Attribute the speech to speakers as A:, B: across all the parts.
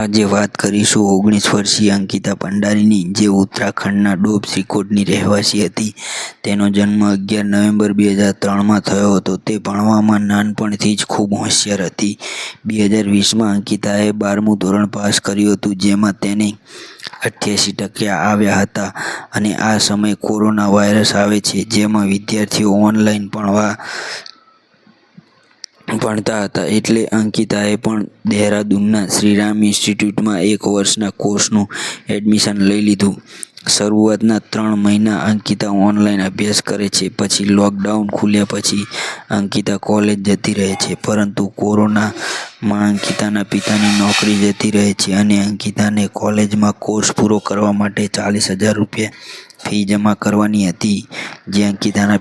A: આજે વાત કરીશું 19 વર્ષીય અંકિતા ભંડારીની, જે ઉત્તરાખંડના ડોબ શ્રીકોટની રહેવાસી હતી. તેનો જન્મ 11 નવેમ્બર 2003માં થયો હતો. તે ભણવામાં નાનપણથી જ ખૂબ હોશિયાર હતી. 2020માં અંકિતાએ 12મું ધોરણ પાસ કર્યું હતું, જેમાં તેને 88% આવ્યા હતા. અને આ સમયે કોરોના વાયરસ આવે છે, જેમાં વિદ્યાર્થીઓ ઓનલાઈન ભણતા હતા. એટલે અંકિતાએ પણ દહેરાદૂનના શ્રીરામ ઇન્સ્ટિટ્યૂટમાં 1 વર્ષના કોર્સનું એડમિશન લઈ લીધું. શરૂઆતના 3 મહિના અંકિતા ઓનલાઈન અભ્યાસ કરે છે. પછી લોકડાઉન ખુલ્યા પછી અંકિતા કોલેજ જતી રહે છે. પરંતુ કોરોનામાં અંકિતાના પિતાની નોકરી જતી રહે છે અને અંકિતાને કોલેજમાં કોર્સ પૂરો કરવા માટે 40,000 રૂપિયા ફી જમા કરવાની હતી, જે અંકિતાના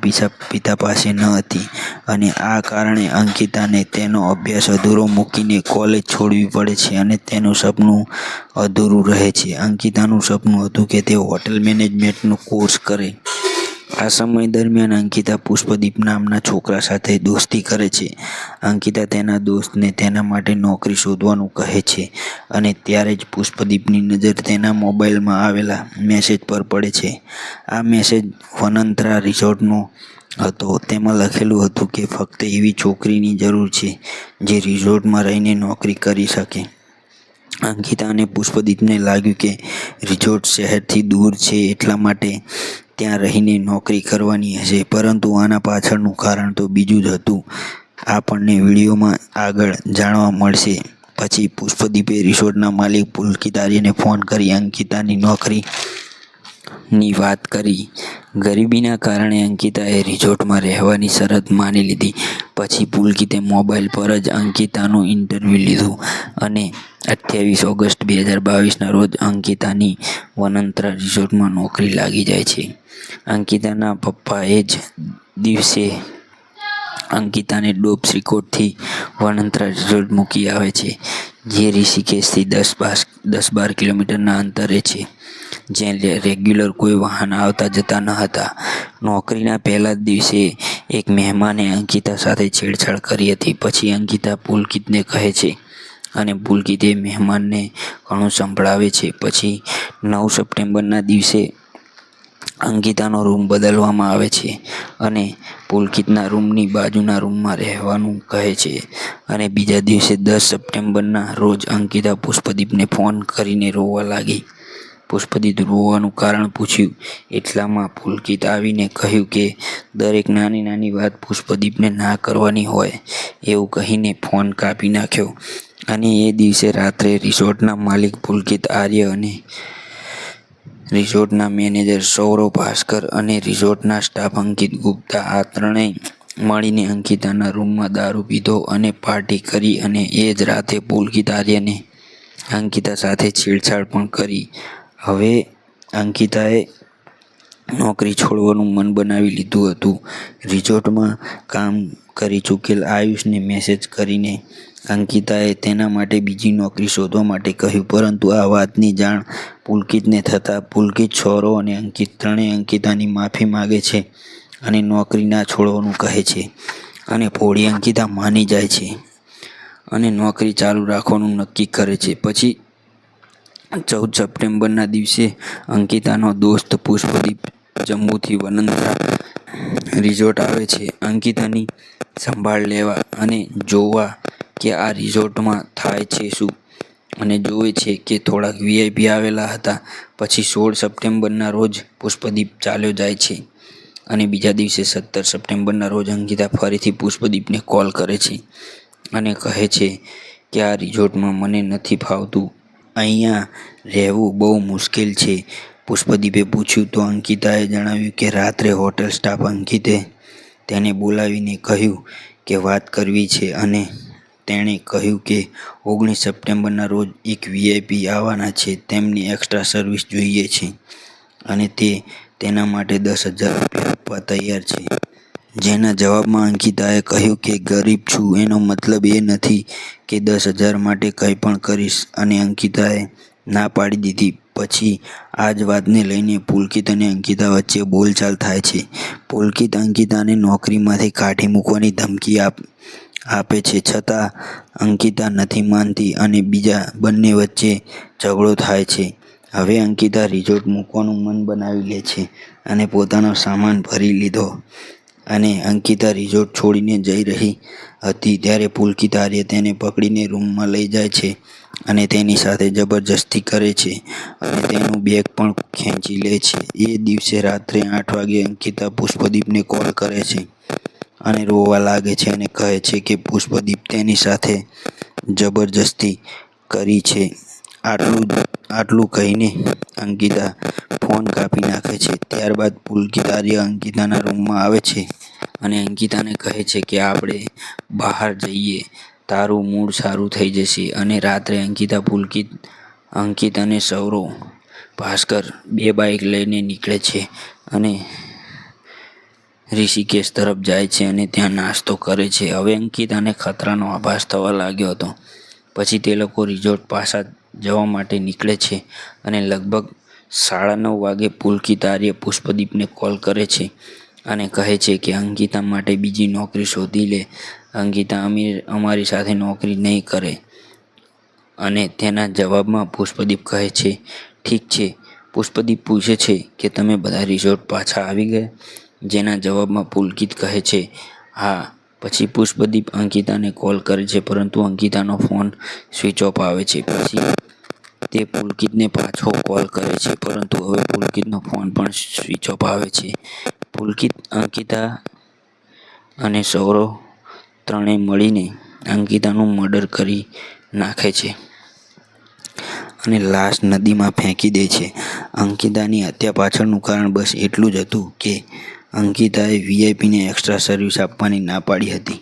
A: પિતા પાસે ન હતી. અને આ કારણે અંકિતાને તેનો અભ્યાસ અધૂરો મૂકીને કોલેજ છોડવી પડે છે અને તેનું સપનું અધૂરું રહે છે. અંકિતાનું સપનું હતું કે તે હોટેલ મેનેજમેન્ટનો કોર્સ કરે. આ સમય દરમિયાન અંકિતા પુષ્પદીપ નામના છોકરા સાથે દોસ્તી કરે છે. અંકિતા તેના દોસ્તને તેના માટે નોકરી શોધવાનું કહે છે અને ત્યારે જ પુષ્પદીપની નજર તેના મોબાઈલમાં આવેલા મેસેજ પર પડે છે. આ મેસેજ વનંતરા રિસોર્ટનો હતો. તેમાં લખેલું હતું કે ફક્ત એવી છોકરીની જરૂર છે જે રિસોર્ટમાં રહીને નોકરી કરી શકે. અંકિતા અને પુષ્પદીપને લાગ્યું કે રિસોર્ટ શહેરથી દૂર છે, એટલા માટે ત્યાં રહીને નોકરી કરવાની હશે. પરંતુ આના પાછળનું કારણ તો બીજું જ હતું. આપણને વિડીયોમાં આગળ જાણવા મળશે. પછી પુષ્પદીપે રિસોર્ટના માલિક પુલકિત આર્યને ફોન કરી અંકિતાની નોકરીની વાત કરી. ગરીબીના કારણે અંકિતાએ રિસોર્ટમાં રહેવાની શરત માની લીધી. પછી પુલકિતે મોબાઈલ પર જ અંકિતાનું ઇન્ટરવ્યૂ લીધું અને 28 ઓગસ્ટ 2022ના રોજ અંકિતાની વનંતરા રિસોર્ટમાં નોકરી લાગી જાય છે. અંકિતાના પપ્પા એ જ દિવસે અંકિતાને ડોબ શ્રીકોટથી વનંતરા રિસોર્ટ મૂકી આવે છે, જે ઋષિકેશથી 10-12 કિલોમીટરના અંતરે છે, જ્યાં રેગ્યુલર કોઈ વાહન આવતા જતા ન હતા. નોકરીના પહેલા જ દિવસે એક મહેમાને અંકિતા સાથે છેડછાડ કરી હતી. પછી અંકિતા પુલકિતને કહે છે અને પુલકિત એ મહેમાનને ઘણું સંભળાવે છે. પછી 9 સપ્ટેમ્બરના દિવસે અંકિતાનો રૂમ બદલવામાં આવે છે અને પુલકિતના રૂમની બાજુના રૂમમાં રહેવાનું કહે છે. અને બીજા દિવસે 10 સપ્ટેમ્બરના રોજ અંકિતા પુષ્પદીપને ફોન કરીને રોવા લાગી. પુષ્પદીપ રોવાનું કારણ પૂછ્યું, એટલામાં પુલકિત આવીને કહ્યું કે દરેક નાની નાની વાત પુષ્પદીપને ના કરવાની હોય, એવું કહીને ફોન કાપી નાખ્યો. અને એ દિવસે રાત્રે રિસોર્ટના માલિક પુલકિત આર્ય અને રિસોર્ટના મેનેજર સૌરવ ભાસ્કર અને રિસોર્ટના સ્ટાફ અંકિત ગુપ્તા, આ ત્રણેય મળીને અંકિતાના રૂમમાં દારૂ પીધો અને પાર્ટી કરી. અને એ જ રાતે પુલકિત આર્યને અંકિતા સાથે છેડછાડ પણ કરી. હવે અંકિતાએ નોકરી છોડવાનું મન બનાવી લીધું હતું. રિસોર્ટમાં કામ કરી ચૂકેલ આયુષને મેસેજ કરીને અંકિતાએ તેના માટે બીજી નોકરી શોધવા માટે કહ્યું. પરંતુ આ વાતની જાણ પુલકિતને થતાં પુલકિત, સૌરવ અને અંકિત ત્રણેય અંકિતાની માફી માગે છે અને નોકરી ના છોડવાનું કહે છે. અને ભોળી અંકિતા માની જાય છે અને નોકરી ચાલુ રાખવાનું નક્કી કરે છે. પછી 14 સપ્ટેમ્બરના દિવસે અંકિતાનો દોસ્ત પુષ્પદીપ જમ્મુથી વનંતરા રિસોર્ટ આવે છે, અંકિતાની સંભાળ લેવા અને જોવા કે આ રિસોર્ટમાં થાય છે શું, અને જોવે છે કે થોડાક વીઆઈપી આવેલા હતા. પછી 16 સપ્ટેમ્બરના રોજ પુષ્પદીપ ચાલ્યો જાય છે અને બીજા દિવસે 17 સપ્ટેમ્બરના રોજ અંકિતા ફરીથી પુષ્પદીપને કોલ કરે છે અને કહે છે કે આ રિસોર્ટમાં મને નથી ફાવતું, અહીંયા રહેવું બહુ મુશ્કેલ છે. પુષ્પદીપે પૂછ્યું તો અંકિતાએ જણાવ્યું કે રાત્રે હોટેલ સ્ટાફ અંકિતે તેને બોલાવીને કહ્યું કે વાત કરવી છે. અને તેણે કહ્યું કે 19 સપ્ટેમ્બરના રોજ એક વીઆઈપી આવવાના છે, તેમની એક્સ્ટ્રા સર્વિસ જોઈએ છે અને તે તેના માટે 10,000 રૂપિયા આપવા તૈયાર છે. જેના જવાબમાં અંકિતાએ કહ્યું કે ગરીબ છું, એનો મતલબ એ નથી કે 10,000 માટે કંઈ પણ કરીશ. અને અંકિતાએ ના પાડી દીધી. પછી આ જ વાતને લઈને પુલકિત અને અંકિતા વચ્ચે બોલચાલ થાય છે. પુલકિત અંકિતાને નોકરીમાંથી કાઢી મૂકવાની ધમકી આપે છે, છતાં અંકિતા નથી માનતી અને બીજા બંને વચ્ચે ઝઘડો થાય છે. હવે અંકિતા રિઝોર્ટ મૂકવાનું મન બનાવી લે છે અને પોતાનો સામાન ભરી લીધો અને અંકિતા રિઝોર્ટ છોડીને જઈ રહી હતી ત્યારે પુલકિત આર્ય તેને પકડીને રૂમમાં લઈ જાય છે અને તેની સાથે જબરજસ્તી કરે છે અને તેનું બેગ પણ ખેંચી લે છે. એ દિવસે રાત્રે 8 વાગે અંકિતા પુષ્પદીપને કોલ કરે છે અને રોવા લાગે છે અને કહે છે કે પુષ્પદીપ તેની સાથે જબરજસ્તી કરી છે. આટલું કહીને અંકિતા ફોન કાપી નાખે છે. ત્યારબાદ પુલકિત આર્ય અંકિતાના રૂમમાં આવે છે અને અંકિતાને કહે છે કે આપણે બહાર જઈએ, તારું મૂડ સારું થઈ જશે. અને રાત્રે અંકિત અને સૌરવ ભાસ્કર 2 બાઇક લઈને નીકળે છે અને ઋષિકેશ તરફ જાય છે અને ત્યાં નાસ્તો કરે છે. હવે અંકિતાને ખતરાનો આભાસ થવા લાગ્યો હતો. પછી તે લોકો રિઝોર્ટ પાછા જવા માટે નીકળે છે અને લગભગ 9:30 વાગે પુલકિત આર્ય પુષ્પદીપને કોલ કરે છે અને કહે છે કે અંકિતા માટે બીજી નોકરી શોધી લે. અંકિતા અમારી સાથે નોકરી નહીં કરે. અને તેના જવાબમાં પુષ્પદીપ કહે છે, ઠીક છે. પુષ્પદીપ પૂછે છે કે તમે બધા રિઝોર્ટ પાછા આવી ગયા? જેના જવાબમાં પુલકિત કહે છે, હા. પછી પુષ્પદીપ અંકિતાને કોલ કરે છે પરંતુ અંકિતાનો ફોન સ્વિચ ઓફ આવે છે. પછી તે પુલકિતને પાછો કોલ કરે છે પરંતુ હવે પુલકિતનો ફોન પણ સ્વિચ ઓફ આવે છે. પુલકિત, અંકિતા અને સૌરવ ત્રણેય મળીને અંકિતાનું મર્ડર કરી નાખે છે અને લાશ નદીમાં ફેંકી દે છે. અંકિતાની હત્યા પાછળનું કારણ બસ એટલું જ હતું કે અંકિતાએ વીઆઈપીને એક્સ્ટ્રા સર્વિસ આપવાની ના પાડી હતી.